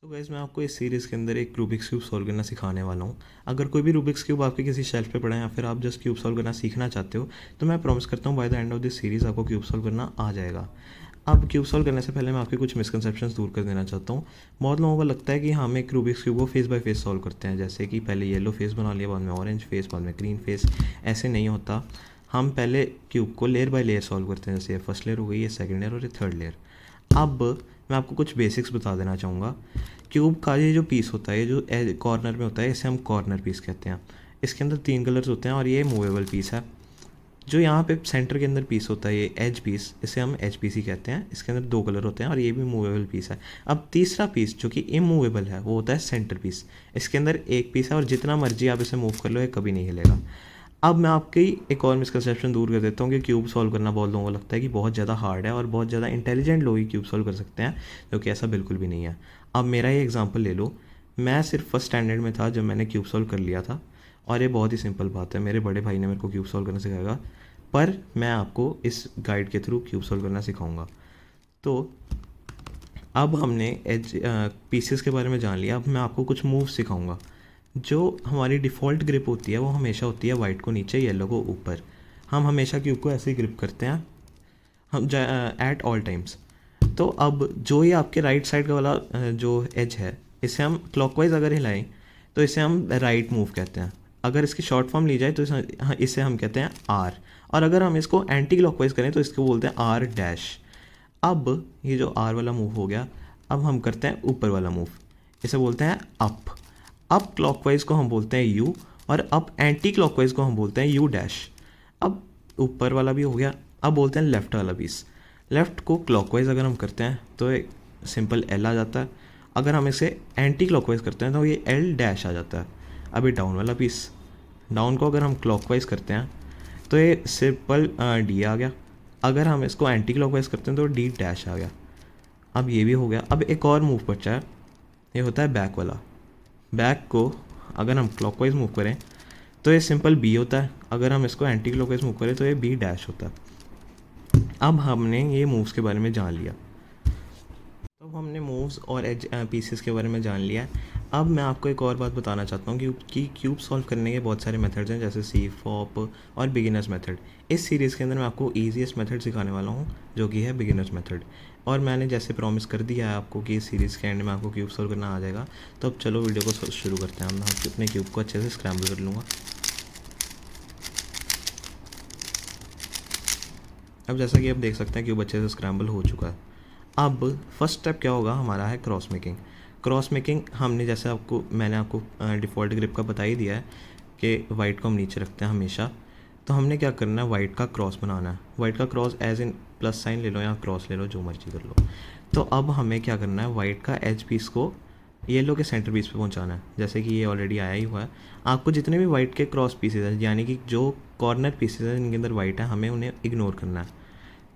तो गाइस मैं आपको इस सीरीज़ के अंदर एक रूबिक्स क्यूब सॉल्व करना सिखाने वाला हूँ। अगर कोई भी रूबिक्स क्यूब आपके किसी शेल्फ पे पड़ा है या फिर आप जस्ट क्यूब सॉल्व करना सीखना चाहते हो तो मैं प्रॉमिस करता हूँ by the end of this series आपको क्यूब सॉल्व करना आ जाएगा। अब क्यूब सॉल्व करने से पहले मैं आपके कुछ मिसकंसेप्शंस दूर कर देना चाहता हूँ। बहुत लोगों को लगता है कि हम एक रूबिक्स क्यूब को फेस बाय फेस सॉल्व करते हैं, जैसे कि पहले येलो फेस बना लिया, बाद में ऑरेंज फेस, बाद में ग्रीन फेस। ऐसे नहीं होता। हम पहले क्यूब को लेयर बाय लेयर सॉल्व करते हैं, जैसे ये फर्स्ट लेयर हो गई, ये सेकेंड लेयर और ये थर्ड लेयर। अब मैं आपको कुछ बेसिक्स बता देना चाहूँगा। क्यूब का ये जो पीस होता है, ये जो कॉर्नर में होता है, इसे हम कॉर्नर पीस कहते हैं। इसके अंदर 3 कलर्स होते हैं और ये मूवेबल पीस है। जो यहाँ पे सेंटर के अंदर पीस होता है, ये एज पीस, इसे हम एच पीस ही कहते हैं। इसके अंदर 2 कलर होते हैं और ये भी मूवेबल पीस है। अब तीसरा पीस जो कि इमूवेबल है वो होता है सेंटर पीस। इसके अंदर एक पीस है और जितना मर्जी आप इसे मूव कर लो ये कभी नहीं हिलेगा। अब मैं आपकी एक और मिसकंसेप्शन दूर कर देता हूँ कि क्यूब सॉल्व करना बहुत लोगों को लगता है कि बहुत ज़्यादा हार्ड है और बहुत ज़्यादा इंटेलिजेंट लोग ही क्यूब सॉल्व कर सकते हैं, जो कि ऐसा बिल्कुल भी नहीं है। अब मेरा ही एग्जांपल ले लो। मैं सिर्फ फर्स्ट स्टैंडर्ड में था जब मैंने क्यूब सॉल्व कर लिया था, और ये बहुत ही सिंपल बात है। मेरे बड़े भाई ने मेरे को क्यूब सॉल्व करना सिखाएगा, पर मैं आपको इस गाइड के थ्रू क्यूब सॉल्व करना सिखाऊंगा। तो अब हमने एज पीसेस के बारे में जान लिया। अब मैं आपको कुछ मूव सिखाऊंगा। जो हमारी डिफ़ॉल्ट ग्रिप होती है वो हमेशा होती है वाइट को नीचे, येलो को ऊपर। हम हमेशा क्यूब को ऐसे ही ग्रिप करते हैं हम एट ऑल टाइम्स। तो अब जो ये आपके राइट साइड का वाला जो एज है, इसे हम क्लॉकवाइज अगर हिलाएं तो इसे हम राइट मूव कहते हैं। अगर इसकी शॉर्ट फॉर्म ली जाए तो इसे हम कहते हैं आर। और अगर हम इसको एंटी क्लॉकवाइज करें तो इसको बोलते हैं आर डैश। अब ये जो आर वाला मूव हो गया, अब हम करते हैं ऊपर वाला मूव, इसे बोलते हैं अप। अप क्लॉकवाइज को हम बोलते हैं यू और अप एंटी क्लॉकवाइज को हम बोलते हैं यू डैश। अब ऊपर वाला भी हो गया। अब बोलते हैं लेफ़्ट वाला पीस। लेफ़्ट को क्लॉकवाइज अगर हम करते हैं तो एक सिंपल एल आ जाता है। अगर हम इसे एंटी क्लॉकवाइज करते हैं तो ये एल डैश आ जाता है। अब ये डाउन वाला पीस, डाउन को अगर हम क्लॉकवाइज करते हैं तो ये सिंपल डी आ गया। अगर हम इसको एंटी क्लॉकवाइज करते हैं तो डी डैश आ गया। अब ये भी हो गया। अब एक और मूव बचा है, ये होता है बैक वाला। बैक को अगर हम क्लॉकवाइज मूव करें तो ये सिंपल बी होता है, अगर हम इसको एंटी क्लॉकवाइज मूव करें तो ये बी डैश होता है। अब हमने ये मूव्स के बारे में जान लिया। तो हमने मूव्स और एज पीसेस के बारे में जान लिया। अब मैं आपको एक और बात बताना चाहता हूँ कि क्यूब सॉल्व करने के बहुत सारे मेथड्स हैं, जैसे सी फॉप और बिगिनर्स मेथड। इस सीरीज़ के अंदर मैं आपको ईजीएस्ट मेथड सिखाने वाला हूँ, जो कि है बिगिनर्स मेथड। और मैंने जैसे प्रॉमिस कर दिया है आपको कि इस सीरीज़ के एंड में आपको क्यूब सॉल्व करना आ जाएगा। तो अब चलो वीडियो को शुरू करते हैं। मैं अपने क्यूब को अच्छे से स्क्रैम्बल कर लूँगा। अब जैसा कि आप देख सकते हैं क्यूब अच्छे से स्क्रैम्बल हो चुका है। अब फर्स्ट स्टेप क्या होगा हमारा, है क्रॉस मेकिंग। क्रॉस मेकिंग हमने जैसे मैंने आपको डिफ़ॉल्ट ग्रिप का बता ही दिया है कि वाइट को हम नीचे रखते हैं हमेशा। तो हमने क्या करना है, वाइट का क्रॉस बनाना है। वाइट का cross as in plus sign ले लो या क्रॉस ले लो, जो मर्जी कर लो। तो अब हमें क्या करना है, वाइट का एज पीस को येलो के सेंटर पीस पे पहुंचाना है। जैसे कि ये ऑलरेडी आया ही हुआ है। आपको जितने भी वाइट के क्रॉस पीसेज हैं, यानी कि जो कॉर्नर पीसेज हैं जिनके अंदर वाइट है, हमें उन्हें इग्नोर करना है।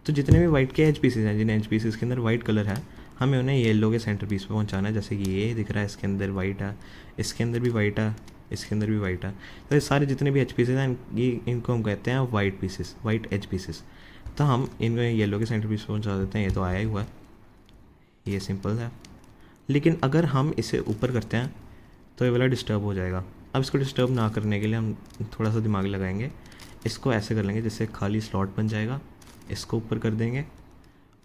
तो जितने भी वाइट के एज पीसेज हैं, जिन एज पीसेस के अंदर वाइट कलर है, हमें उन्हें येलो के सेंटर पीस पे पहुंचाना है। जैसे कि ये दिख रहा है, इसके अंदर वाइट है, इसके अंदर भी वाइट है, इसके अंदर भी वाइट है। तो ये सारे जितने भी एच पीसेज हैं, ये इनको हम कहते हैं white pieces, white H pieces. तो हम इनको येलो के सेंटर पीस पे पहुंचा देते हैं। ये तो आया ही हुआ है, ये सिंपल है। लेकिन अगर हम इसे ऊपर करते हैं तो ये वाला डिस्टर्ब हो जाएगा। अब इसको डिस्टर्ब ना करने के लिए हम थोड़ा सा दिमाग लगाएंगे। इसको ऐसे कर लेंगे जिससे खाली स्लॉट बन जाएगा। इसको ऊपर कर देंगे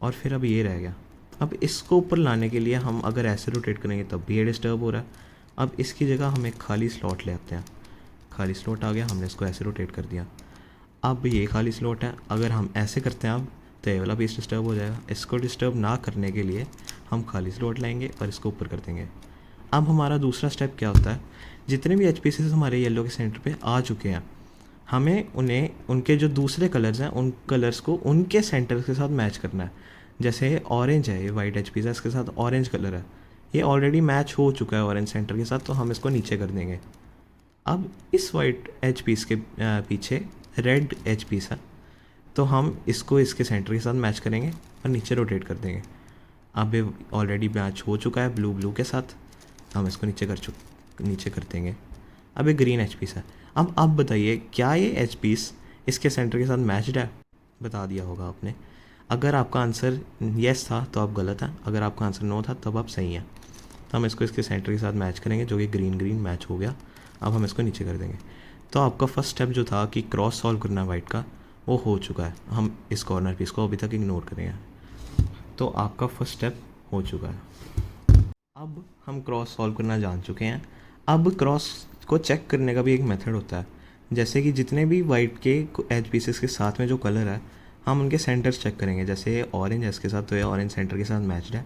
और फिर अब ये रह गया। अब इसको ऊपर लाने के लिए हम अगर ऐसे रोटेट करेंगे तब भी ये डिस्टर्ब हो रहा है। अब इसकी जगह हम एक खाली स्लॉट ले आते हैं। खाली स्लॉट आ गया, हमने इसको ऐसे रोटेट कर दिया। अब ये खाली स्लॉट है, अगर हम ऐसे करते हैं अब तो ये वाला पीस डिस्टर्ब हो जाएगा। इसको डिस्टर्ब ना करने के लिए हम खाली स्लॉट लाएंगे और इसको ऊपर कर देंगे। अब हमारा दूसरा स्टेप क्या होता है, जितने भी एच पीसेस हमारे येलो के सेंटर पे आ चुके हैं, हमें उन्हें उनके जो दूसरे कलर्स हैं उन कलर्स को उनके सेंटर के साथ मैच करना है। जैसे ऑरेंज है, ये वाइट एच पीस है, इसके साथ ऑरेंज कलर है, ये ऑलरेडी मैच हो चुका है ऑरेंज सेंटर के साथ, तो हम इसको नीचे कर देंगे। अब इस वाइट एच पीस के पीछे रेड एच पीस है, तो हम इसको इसके सेंटर के साथ मैच करेंगे और नीचे रोटेट कर देंगे। अब ये ऑलरेडी मैच हो चुका है ब्लू ब्लू के साथ, हम इसको नीचे कर देंगे। अब ये ग्रीन एच पीस है। अब आप बताइए, क्या ये एच पीस इसके सेंटर के साथ मैच्ड है? बता दिया होगा आपने। अगर आपका आंसर येस था तो आप गलत हैं, अगर आपका आंसर नो था तब आप सही हैं। तो हम इसको इसके सेंटर के साथ मैच करेंगे, जो कि ग्रीन ग्रीन मैच हो गया। अब हम इसको नीचे कर देंगे। तो आपका फर्स्ट स्टेप जो था कि क्रॉस सॉल्व करना वाइट का, वो हो चुका है। हम इस कॉर्नर पीस को अभी तक इग्नोर करेंगे। तो आपका फर्स्ट स्टेप हो चुका है। अब हम क्रॉस सॉल्व करना जान चुके हैं। अब क्रॉस को चेक करने का भी एक मेथड होता है, जैसे कि जितने भी वाइट के एज पीसेस के साथ में जो कलर है, हम उनके सेंटर्स चेक करेंगे। जैसे ये ऑरेंज है इसके साथ, तो ये ऑरेंज सेंटर के साथ मैच्ड है।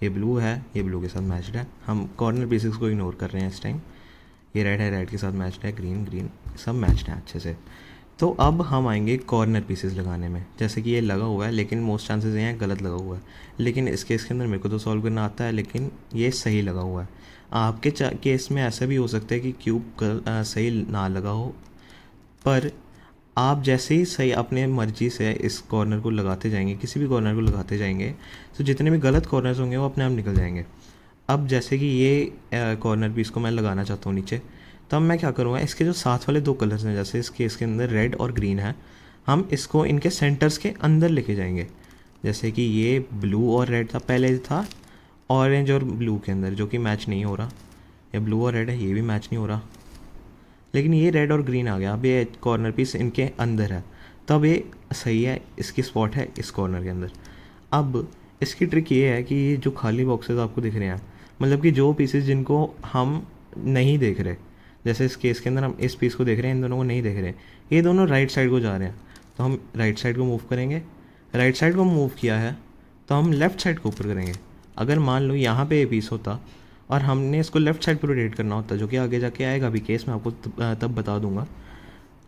ये ब्लू है, ये ब्लू के साथ मैच्ड है। हम कॉर्नर पीसेस को इग्नोर कर रहे हैं इस टाइम। ये रेड है, रेड के साथ मैच्ड है। ग्रीन ग्रीन, सब मैच्ड है अच्छे से। तो अब हम आएंगे कॉर्नर पीसेस लगाने में। जैसे कि ये लगा हुआ है, लेकिन मोस्ट चांसेस ये हैं गलत लगा हुआ है। लेकिन इस केस के अंदर मेरे को तो सॉल्व करना आता है, लेकिन ये सही लगा हुआ है। आपके केस में ऐसा भी हो सकता है कि क्यूब सही ना लगा हो, पर आप जैसे ही सही अपने मर्जी से इस कॉर्नर को लगाते जाएंगे, किसी भी कॉर्नर को लगाते जाएंगे, तो जितने भी गलत कॉर्नर्स होंगे वो अपने आप निकल जाएंगे। अब जैसे कि ये कॉर्नर पीस को मैं लगाना चाहता हूँ नीचे, तब मैं क्या करूँगा, इसके जो साथ वाले 2 कलर्स हैं, जैसे इसके इसके अंदर रेड और ग्रीन है, हम इसको इनके सेंटर्स के अंदर लेके जाएंगे। जैसे कि ये ब्लू और रेड था, पहले था ऑरेंज और ब्लू के अंदर, जो कि मैच नहीं हो रहा। ये ब्लू और रेड है, ये भी मैच नहीं हो रहा। लेकिन ये रेड और ग्रीन आ गया। अब ये कॉर्नर पीस इनके अंदर है, तब ये सही है, इसकी स्पॉट है इस कॉर्नर के अंदर। अब इसकी ट्रिक ये है कि ये जो खाली बॉक्सेस आपको दिख रहे हैं, मतलब कि जो पीसेस जिनको हम नहीं देख रहे, जैसे इस केस के अंदर हम इस पीस को देख रहे हैं, इन दोनों को नहीं देख रहे, ये दोनों राइट साइड को जा रहे हैं, तो हम राइट साइड को मूव करेंगे। राइट साइड को मूव किया है तो हम लेफ़्ट साइड को ऊपर करेंगे। अगर मान लो यहाँ पे ये पीस होता और हमने इसको लेफ़्ट साइड पर रोटेट करना होता, जो कि आगे जाके आएगा अभी केस, मैं आपको तब बता दूंगा।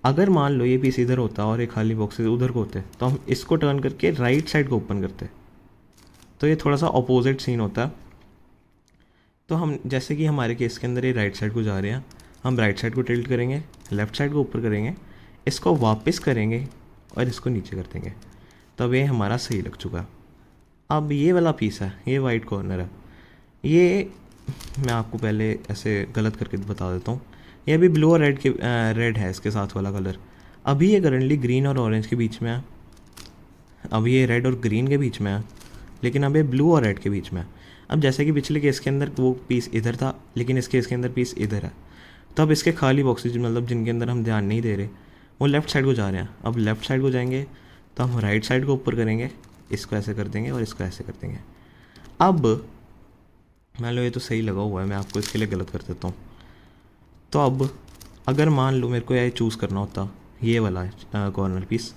अगर मान लो ये पीस इधर होता और ये खाली बॉक्सेस उधर को होते, तो हम इसको टर्न करके राइट साइड को ओपन करते। तो ये थोड़ा सा अपोजिट सीन होता है। तो हम जैसे कि हमारे केस के अंदर ये राइट साइड को जा रहे हैं, हम राइट साइड को टिल्ट करेंगे, लेफ़्ट साइड को ऊपर करेंगे, इसको वापस करेंगे और इसको नीचे कर देंगे। तब ये हमारा सही लग चुका। अब ये वाला पीस है, ये वाइट कॉर्नर है, ये मैं आपको पहले ऐसे गलत करके बता देता हूँ। ये अभी ब्लू और रेड के रेड है इसके साथ वाला कलर। अभी ये करंटली ग्रीन और ऑरेंज के बीच में है, अभी ये रेड और ग्रीन के बीच में है, लेकिन अब ये ब्लू और रेड के बीच में है। अब जैसे कि पिछले केस के अंदर वो पीस इधर था, लेकिन इस केस के अंदर पीस इधर है, तो अब इसके खाली बॉक्सेज, मतलब जिनके अंदर हम ध्यान नहीं दे रहे, वो लेफ़्ट साइड को जा रहे हैं। अब लेफ़्ट साइड को जाएंगे तो हम राइट साइड को ऊपर करेंगे, इसको ऐसे कर देंगे और इसको ऐसे कर देंगे। अब मान लो ये तो सही लगा हुआ है, मैं आपको इसके लिए गलत कर देता हूँ। तो अब अगर मान लो मेरे को ये चूज़ करना होता, ये वाला कॉर्नर पीस,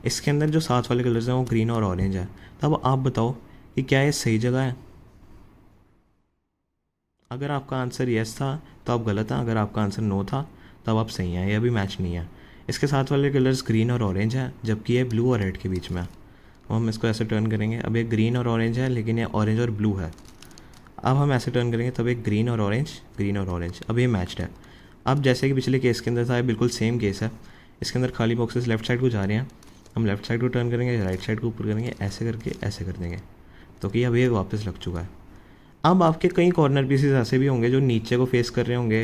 इसके अंदर जो साथ वाले कलर्स हैं वो ग्रीन और ऑरेंज है, तब आप बताओ कि क्या ये सही जगह है। अगर आपका आंसर येस था तो आप गलत हैं, अगर आपका आंसर नो था तब आप सही हैं। ये अभी मैच नहीं है। इसके साथ वाले कलर्स ग्रीन और ऑरेंज है, जबकि ये ब्लू और रेड के बीच में है। अब हम इसको ऐसे टर्न करेंगे, अब ये ग्रीन और ऑरेंज है, लेकिन ये ऑरेंज और ब्लू है। अब हम ऐसे टर्न करेंगे, तब एक ग्रीन और ऑरेंज, अब ये मैच्ड है। अब जैसे कि पिछले केस के अंदर था, ये बिल्कुल सेम केस है। इसके अंदर खाली बॉक्सेस लेफ्ट साइड को जा रहे हैं, हम लेफ्ट साइड को टर्न करेंगे, राइट साइड को ऊपर करेंगे, ऐसे करके ऐसे कर देंगे, तो कि अब ये वापस लग चुका है। अब आपके कई कॉर्नर पीसेस ऐसे भी होंगे जो नीचे को फेस कर रहे होंगे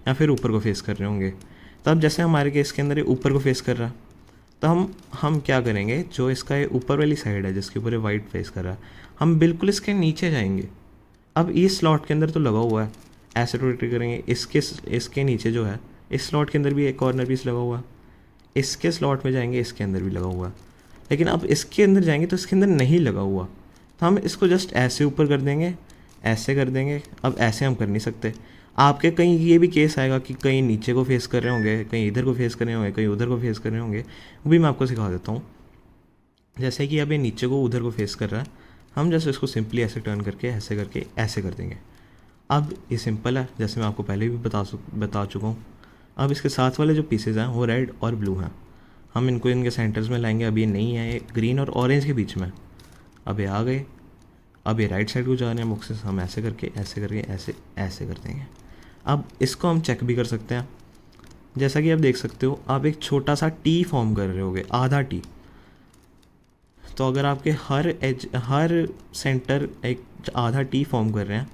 या फिर ऊपर को फेस कर रहे होंगे। तब जैसे हमारे केस के अंदर ये ऊपर को फेस कर रहा है, तो हम क्या करेंगे, जो इसका ये ऊपर वाली साइड है जिसके ऊपर ये वाइट फेस कर रहा है, हम बिल्कुल इसके नीचे जाएंगे। अब इस स्लॉट के अंदर तो लगा हुआ है, ऐसे रोटेट करेंगे, इसके नीचे जो है इस स्लॉट के अंदर भी एक कॉर्नर पीस लगा हुआ है, इसके स्लॉट में जाएंगे, इसके अंदर भी लगा हुआ है। लेकिन अब इसके अंदर जाएंगे तो इसके अंदर नहीं लगा हुआ, तो हम इसको जस्ट ऐसे ऊपर कर देंगे, ऐसे कर देंगे। अब ऐसे हम कर नहीं सकते। आपके कहीं ये भी केस आएगा कि कहीं नीचे को फेस कर रहे होंगे, कहीं इधर को फेस कर रहे होंगे, कहीं उधर को फेस कर रहे होंगे, वो भी मैं आपको सिखा देता हूँ। जैसे कि अब ये नीचे को उधर को फेस कर रहा है, हम जैसे इसको सिंपली ऐसे टर्न करके ऐसे कर देंगे। अब ये सिंपल है, जैसे मैं आपको पहले भी बता चुका हूँ। अब इसके साथ वाले जो पीसेज हैं वो रेड और ब्लू हैं, हम इनको इनके सेंटर्स में लाएंगे। अब ये नहीं है, ये ग्रीन और ऑरेंज के बीच में, अब ये आ गए। अब ये राइट साइड को जा रहे हैं बॉक्सेस, हम ऐसे करके ऐसे कर देंगे। अब इसको हम चेक भी कर सकते हैं। जैसा कि आप देख सकते हो, आप एक छोटा सा टी फॉर्म कर रहे होगे, आधा टी। तो अगर आपके हर सेंटर एक आधा टी फॉर्म कर रहे हैं,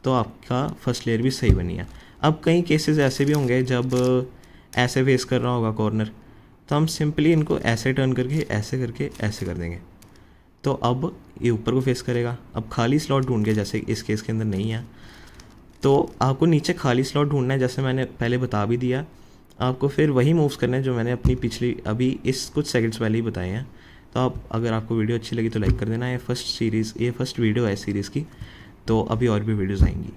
तो आपका फर्स्ट लेयर भी सही बनी है। अब कई केसेस ऐसे भी होंगे जब ऐसे फेस कर रहा होगा कॉर्नर, तो हम सिंपली इनको ऐसे टर्न करके ऐसे कर देंगे, तो अब ये ऊपर को फेस करेगा। अब खाली स्लॉट ढूंढ के, जैसे इस केस के अंदर नहीं है, तो आपको नीचे खाली स्लॉट ढूंढना है, जैसे मैंने पहले बता भी दिया। आपको फिर वही मूव्स करने हैं जो मैंने अपनी पिछली अभी इस कुछ सेकंड्स पहले ही बताए हैं। तो अगर आपको वीडियो अच्छी लगी तो लाइक कर देना। ये फर्स्ट वीडियो है सीरीज़ की, तो अभी और भी वीडियोज़ आएंगी।